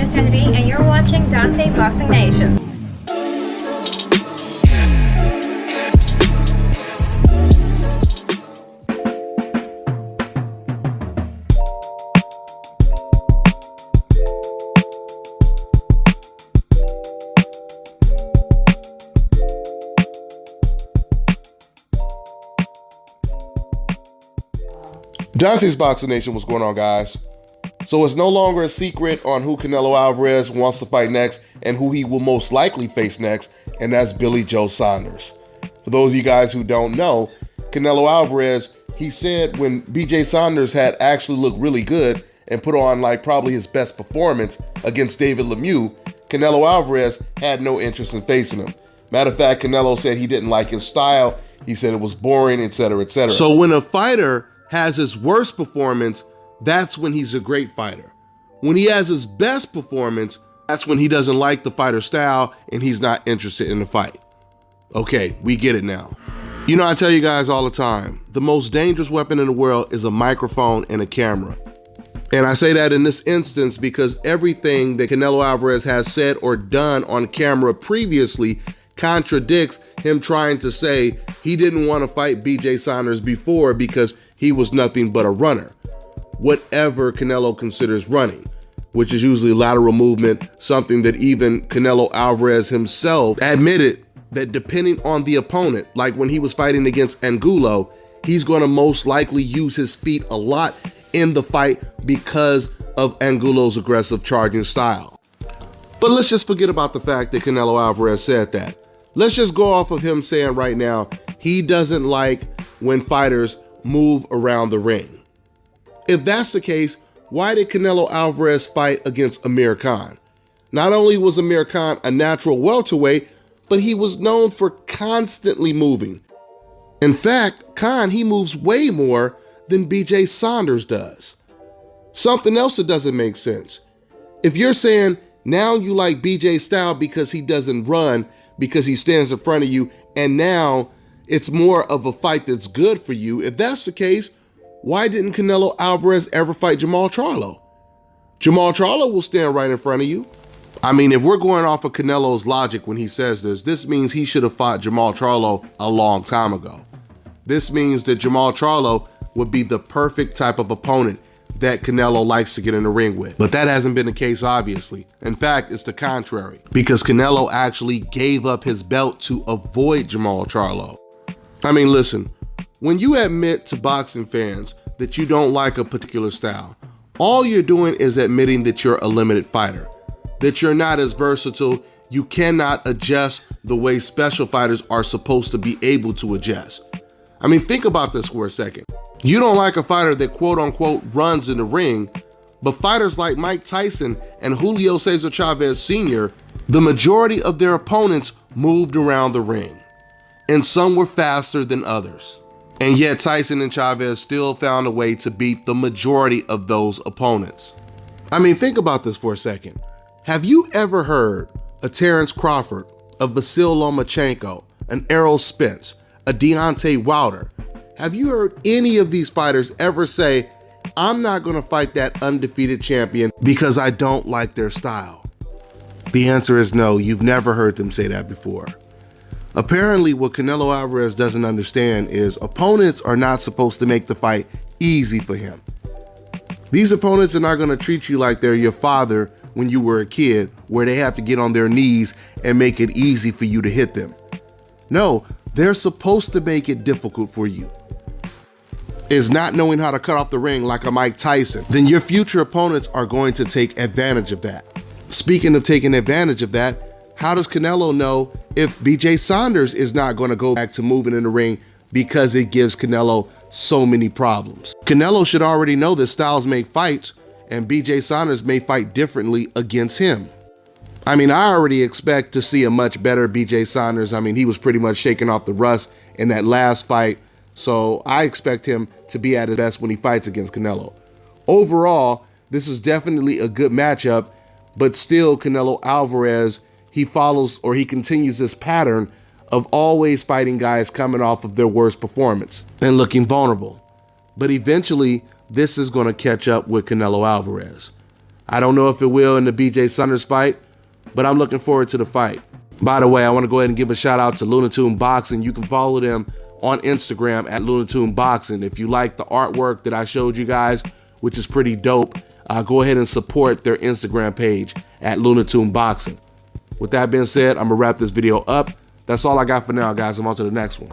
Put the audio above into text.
is Kennedy, and you're watching Dante Boxing Nation. Dante's Boxing Nation, what's going on, guys? So it's no longer a secret on who Canelo Alvarez wants to fight next and who he will most likely face next, and that's Billy Joe Saunders. For those of you guys who don't know, Canelo Alvarez, he said when BJ Saunders had actually looked really good and put on like probably his best performance against David Lemieux, Canelo Alvarez had no interest in facing him. Matter of fact, Canelo said he didn't like his style. He said it was boring, etc., etc. So when a fighter has his worst performance, that's when he's a great fighter. When he has his best performance, that's when he doesn't like the fighter style and he's not interested in the fight. Okay, we get it now. You know, I tell you guys all the time, the most dangerous weapon in the world is a microphone and a camera. And I say that in this instance because everything that Canelo Alvarez has said or done on camera previously contradicts him trying to say he didn't want to fight BJ Saunders before because he was nothing but a runner. Whatever Canelo considers running, which is usually lateral movement, something that even Canelo Alvarez himself admitted that depending on the opponent, like when he was fighting against Angulo, he's going to most likely use his feet a lot in the fight because of Angulo's aggressive charging style. But let's just forget about the fact that Canelo Alvarez said that. Let's just go off of him saying right now he doesn't like when fighters move around the ring. If that's the case, why did Canelo Alvarez fight against Amir Khan? Not only was Amir Khan a natural welterweight, but he was known for constantly moving. In fact, Khan, he moves way more than BJ Saunders does. Something else that doesn't make sense. If you're saying now you like BJ's style because he doesn't run, because he stands in front of you, and now it's more of a fight that's good for you, if that's the case, why didn't Canelo Alvarez ever fight Jermall Charlo? Jermall Charlo will stand right in front of you. I mean, if we're going off of Canelo's logic when he says this means he should have fought Jermall Charlo a long time ago. This means that Jermall Charlo would be the perfect type of opponent that Canelo likes to get in the ring with. But that hasn't been the case, obviously. In fact, it's the contrary, because Canelo actually gave up his belt to avoid Jermall Charlo. I mean, listen, when you admit to boxing fans that you don't like a particular style, all you're doing is admitting that you're a limited fighter, that you're not as versatile, you cannot adjust the way special fighters are supposed to be able to adjust. I mean, think about this for a second. You don't like a fighter that quote unquote runs in the ring, but fighters like Mike Tyson and Julio Cesar Chavez Sr., the majority of their opponents moved around the ring, and some were faster than others. And yet Tyson and Chavez still found a way to beat the majority of those opponents. I mean, think about this for a second. Have you ever heard a Terrence Crawford, a Vasyl Lomachenko, an Errol Spence, a Deontay Wilder? Have you heard any of these fighters ever say, I'm not going to fight that undefeated champion because I don't like their style? The answer is no, you've never heard them say that before. Apparently, what Canelo Alvarez doesn't understand is opponents are not supposed to make the fight easy for him. These opponents are not going to treat you like they're your father when you were a kid, where they have to get on their knees and make it easy for you to hit them. No, they're supposed to make it difficult for you. Is not knowing how to cut off the ring like a Mike Tyson, then your future opponents are going to take advantage of that. Speaking of taking advantage of that, how does Canelo know if BJ Saunders is not going to go back to moving in the ring because it gives Canelo so many problems? Canelo should already know that styles make fights, and BJ Saunders may fight differently against him. I mean, I already expect to see a much better BJ Saunders. I mean, he was pretty much shaking off the rust in that last fight, so I expect him to be at his best when he fights against Canelo. Overall, this is definitely a good matchup, but still Canelo Alvarez, he follows or he continues this pattern of always fighting guys coming off of their worst performance and looking vulnerable. But eventually, this is going to catch up with Canelo Alvarez. I don't know if it will in the BJ Saunders fight, but I'm looking forward to the fight. By the way, I want to go ahead and give a shout out to Lunatune Boxing. You can follow them on Instagram at Lunatune Boxing. If you like the artwork that I showed you guys, which is pretty dope, go ahead and support their Instagram page at Lunatune Boxing. With that being said, I'm gonna wrap this video up. That's all I got for now, guys. I'm on to the next one.